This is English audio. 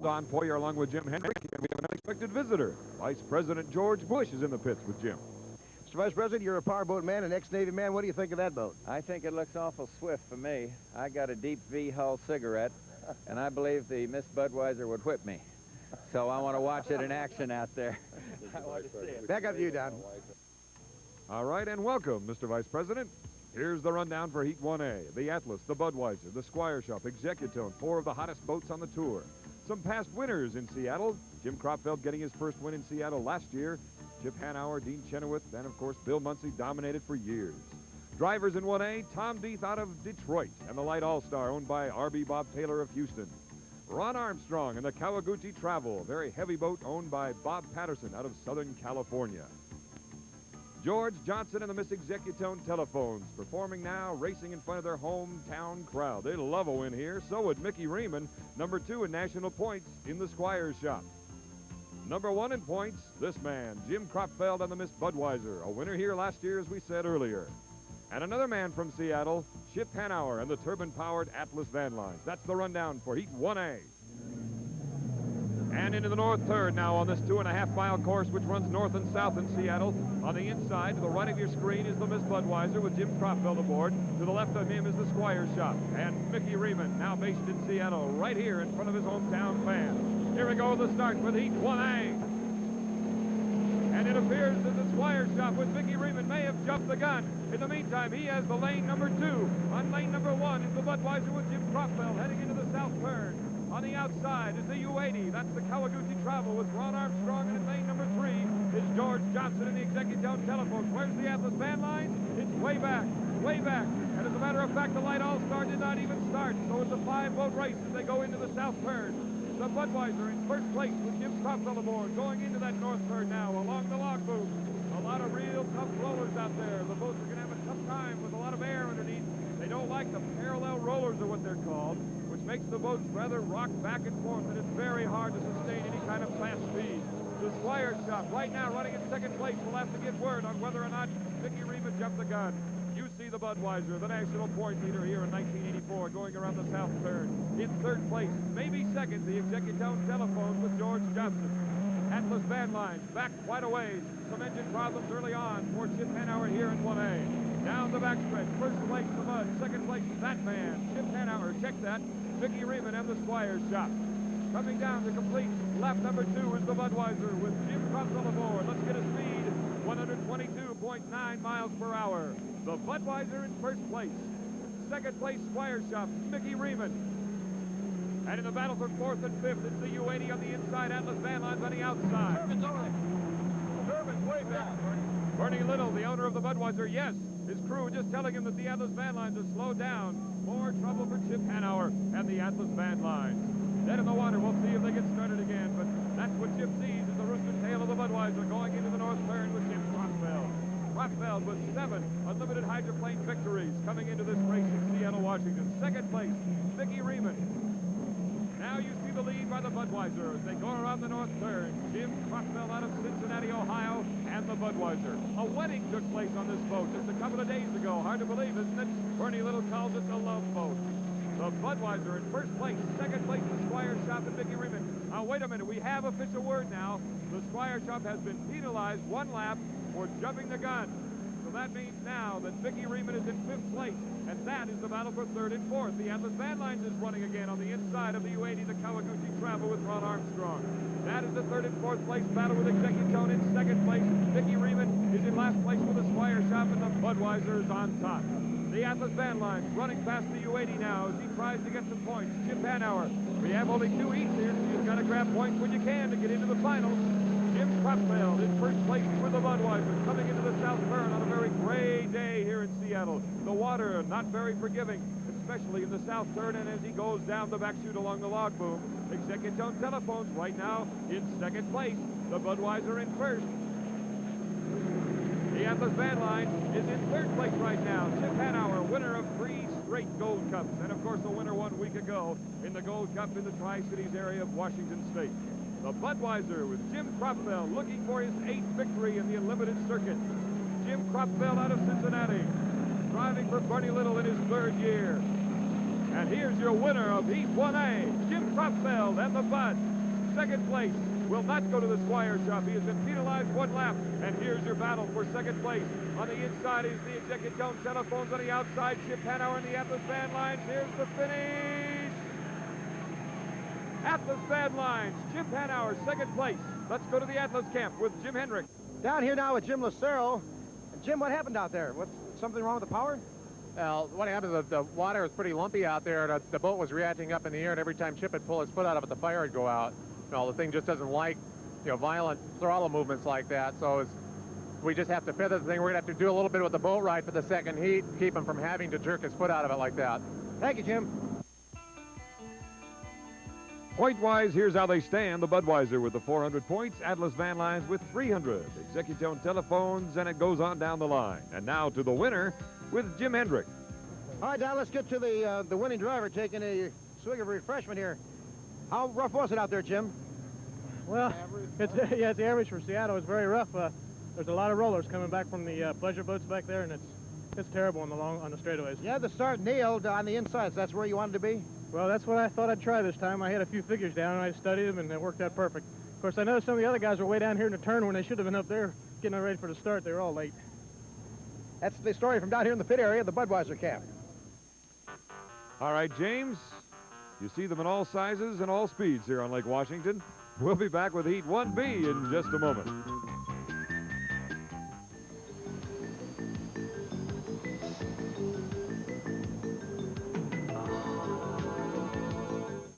Don Poyer along with Jim Hendrick, and we have an unexpected visitor. Vice President George Bush is in the pits with Jim. Mr. Vice President, you're a powerboat man, an ex-Navy man. What do you think of that boat? I think it looks awful swift for me. I got a deep V-hull cigarette, and I believe the Miss Budweiser would whip me. So I want to watch it in action out there. I want to see it. Back up to you, Don. All right, and welcome, Mr. Vice President. Here's the rundown for Heat 1A. The Atlas, the Budweiser, the Squire Shop, Executone, 4 of the hottest boats on the tour. Some past winners in Seattle. Jim Kropfeld getting his first win in Seattle last year. Chip Hanauer, Dean Chenoweth, and of course Bill Munsey dominated for years. Drivers in 1A, Tom Deeth out of Detroit and the Light All-Star owned by RB Bob Taylor of Houston. Ron Armstrong and the Kawaguchi Travel, a very heavy boat owned by Bob Patterson out of Southern California. George Johnson and the Miss Executone Telephones, performing now, racing in front of their hometown crowd. They love a win here. So would Mickey Riemann, number 2 in national points in the Squires Shop. Number 1 in points, this man, Jim Kropfeld and the Miss Budweiser, a winner here last year, as we said earlier. And another man from Seattle, Chip Hanauer and the turbine-powered Atlas Van Lines. That's the rundown for Heat 1A. And into the north third now on this 2.5-mile course, which runs north and south in Seattle. On the inside, to the right of your screen, is the Miss Budweiser with Jim Kropfeld aboard. To the left of him is the Squire Shop. And Mickey Riemann, now based in Seattle, right here in front of his hometown fans. Here we go, the start with Heat 1A. And it appears that the Squire Shop with Mickey Riemann may have jumped the gun. In the meantime, he has the lane number 2. On lane number 1 is the Budweiser with Jim Kropfeld heading into the south turn. On the outside is the U-80. That's the Kawaguchi Travel with Ron Armstrong. And in lane number 3 is George Johnson in the Executone Telephones. Where's the Atlas Van Line? It's way back, way back. And as a matter of fact, the Light All-Star did not even start. So it's a 5-boat race as they go into the south turn. The Budweiser in first place with Jim Kropfeld aboard, going into that north turn now along the log boom. A lot of real tough rollers out there. The boats are going to have a tough time with a lot of air underneath. They don't like the parallel rollers are what they're called, which makes the boats rather rock back and forth, and it's very hard to sustain any kind of fast speed. The Squire Shop right now running in second place. We'll have to get word on whether or not Mickey Riemann jumped the gun. You see the Budweiser, the national point leader here in 1984, going around the south turn. In third place, maybe second, the Executone Telephones with George Johnson. Atlas Van Lines back quite a ways. Some engine problems early on for Chip Hanauer here in 1A. Down the backstretch, first place the Bud, second place that man, Chip Hanauer, check that, Mickey Riemann and the Squire Shop. Coming down to complete lap number 2 is the Budweiser with Jim Kropfeld aboard. Let's get a speed, 122.9 miles per hour. The Budweiser in first place. Second place, Squire Shop, Mickey Riemann. And in the battle for 4th and 5th, it's the U-80 on the inside, Atlas Van Lines on the outside. Turbines on it. Turbines way back. Bernie Little, the owner of the Budweiser, yes. His crew just telling him that the Atlas Van Lines have slowed down. More trouble for Chip Hanauer and the Atlas Van Lines. Dead in the water, we'll see if they get started again, but that's what Chip sees is the rooster tail of the Budweiser going into the north turn with Jim Kropfeld. Kropfeld with 7 unlimited hydroplane victories coming into this race in Seattle, Washington. Second place, Mickey Riemann. Now you see the lead by the Budweiser as they go around the north turn. Jim Kropfeld out of Cincinnati, Ohio, and the Budweiser. A wedding took place on this boat just a couple of days ago. Hard to believe, isn't it? Bernie Little calls it the love boat. The Budweiser in first place. Second place, the Squire Shop and Mickey Riemann. Now, wait a minute. We have official word now. The Squire Shop has been penalized 1 lap for jumping the gun. So that means now that Mickey Riemann is in 5th place, and that is the battle for 3rd and 4th. The Atlas Van Lines is running again on the inside of the U-80, the Kawaguchi Travel with Ron Armstrong. That is the 3rd and 4th place battle with Executone in 2nd place. Mickey Riemann is in last place with the Squire Shop, and the Budweiser is on top. The Atlas Van Lines running past the U-80 now as he tries to get some points. Chip Hanauer, we have only 2 heats here, so you've got to grab points when you can to get into the finals. Jim Kropfeld in first place with the Budweiser, coming into the south turn on a very gray day here in Seattle. The water not very forgiving, especially in the south turn, and as he goes down the back chute along the log boom. Executone Telephones right now in 2nd place. The Budweiser in 1st. The Atlas Van Line is in 3rd place right now. Chip Hanauer, winner of 3 straight Gold Cups, and of course the winner 1 week ago in the Gold Cup in the Tri-Cities area of Washington State. The Budweiser with Jim Kropfeld looking for his 8th victory in the Unlimited Circuit. Jim Kropfeld out of Cincinnati, driving for Bernie Little in his 3rd year. And here's your winner of Heat 1A, Jim Kropfeld and the Bud. second place will not go to the Squire Shop. He has been penalized 1 lap. And here's your battle for second place. On the inside is the Executive Telephones. On the outside, Chip Hanauer and the Atlas Van Lines. Here's the finish. Atlas Van Lines, Chip Hanauer, second place. Let's go to the Atlas camp with Jim Hendrick. Down here now with Jim Lucero. Jim, what happened out there? What's something wrong with the power? Well, what happened is the water was pretty lumpy out there, and the boat was reacting up in the air, and every time Chip would pull his foot out of it, the fire would go out. The thing just doesn't like, violent throttle movements like that, so we just have to feather the thing. We're going to have to do a little bit with the boat ride for the second heat, keep him from having to jerk his foot out of it like that. Thank you, Jim. Point-wise, here's how they stand. The Budweiser with the 400 points, Atlas Van Lines with 300, Executone Telephones, and it goes on down the line. And now to the winner with Jim Hendrick. All right, now let's get to the winning driver taking a swig of refreshment here. How rough was it out there, Jim? Well, it's the average for Seattle. It's very rough. There's a lot of rollers coming back from the pleasure boats back there, and it's terrible on the straightaways. You had the start nailed on the inside, so that's where you wanted to be? Well, that's what I thought I'd try this time. I had a few figures down, and I studied them, and it worked out perfect. Of course, I noticed some of the other guys were way down here in the turn when they should have been up there getting ready for the start. They were all late. That's the story from down here in the pit area of the Budweiser camp. All right, James, you see them in all sizes and all speeds here on Lake Washington. We'll be back with Heat 1B in just a moment.